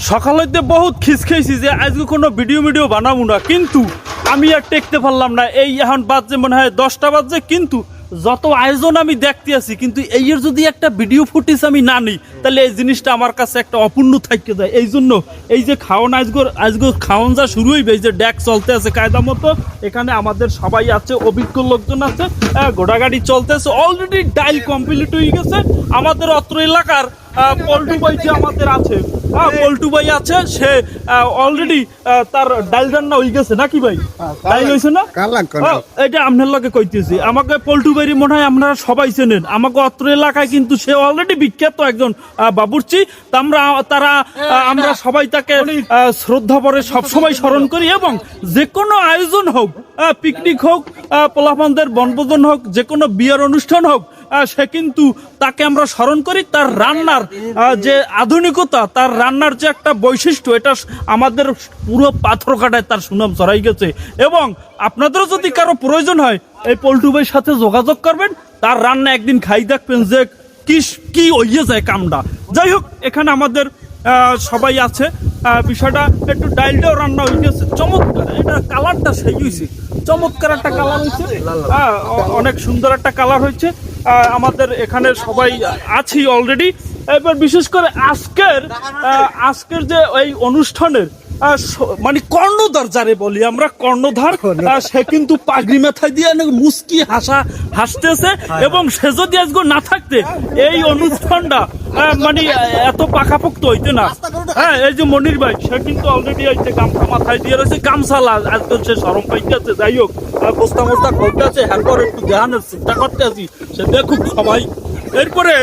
সকালেতে বহুত খিস খেয়েছি যে আজকে কোনো ভিডিও বানাবো না, কিন্তু আমি আর টেকতে পারলাম না। এই এখন বাজছে মনে হয় 10টা বাজছে, কিন্তু যত আয়োজন আমি দেখতে আছি, কিন্তু এইয়ের যদি একটা ভিডিও ফুটেজ আমি না নিই তাহলে এই জিনিসটা আমার কাছে একটা অপূর্ণ থাকতে যায়। এই জন্য এই যে খাওয়ান আজকে খাওয়ান যা শুরু হইবে, এই যে ড্যাক চলতে আছে কায়দা মতো, এখানে আমাদের সবাই আছে, অভিজ্ঞ লোকজন আছে, ঘোড়াগাড়ি চলতেছে, অলরেডি ডাইল কমপ্লিট হয়ে গেছে। আমাদের অত্র এলাকার পল্টু ভাই যে আমাদের আছে, পল্টু ভাই আছে, সে অলরেডি তার ডাইল রান্না হয়ে গেছে নাকি ভাই? ডাইল হয়েছে না? এটা আপনার লগে কইতেছি। আমাকে পল্টু ভাই মনে হয় আপনারা সবাই চেনেন, আমাকে অত্র এলাকায় কিন্তু সে অলরেডি বিখ্যাত একজন বাবুর্চি। আমরা সবাই তাকে শ্রদ্ধা ভরে সবসময় স্মরণ করি, এবং যে কোনো আয়োজন হোক, পিকনিক হোক, পোলাপানদের বনভোজন হোক, যে কোনো বিয়ের অনুষ্ঠান হোক, সে কিন্তু তাকে আমরা স্মরণ করি। তার রান্নার যে আধুনিকতা, তার রান্নার যে একটা বৈশিষ্ট্য, এটা আমাদের পুরো পাথর কাটায় তার সুনাম ছড়াই গেছে। এবং আপনাদেরও যদি কারো প্রয়োজন হয়, এই পল্টু ভাইয়ের সাথে যোগাযোগ করবেন, তার রান্না একদিন খাই দেখবেন যে কি হইয়ে যায় কামটা। যাই হোক, এখানে আমাদের সবাই আছে। বিষয়টা একটু ডাইলটাও রান্না হয়ে গেছে, চমৎকার। এটা কালারটা সেই হয়েছে, চমৎকার একটা কালার হয়েছে, অনেক সুন্দর একটা কালার হয়েছে। আমাদের এখানে সবাই আছি অলরেডি। এবার বিশেষ করে আজকের যে এই অনুষ্ঠানের মানে কর্ণধার যারে বলি আমরা, কর্ণধার, সে কিন্তু পাগড়ি মাথায় দিয়ে মুস্কি হাসতেছে, এবং সে যদি আজকে না থাকতে এই অনুষ্ঠানটা মানে এত পাকাপোক্ত হইতে না। হ্যাঁ, এই যে মনির ভাই, সে কিন্তু অলরেডি হয়েছে গামছা মাথায় দিয়ে রয়েছে, গামছা আজকে সে সরম পাইতে আছে। যাই হোক, বস্তা করতে আছে, হ্যাঁ একটু ধ্যানের চিন্তা করতে আছি, সে দেখুক সবাই। এরপরে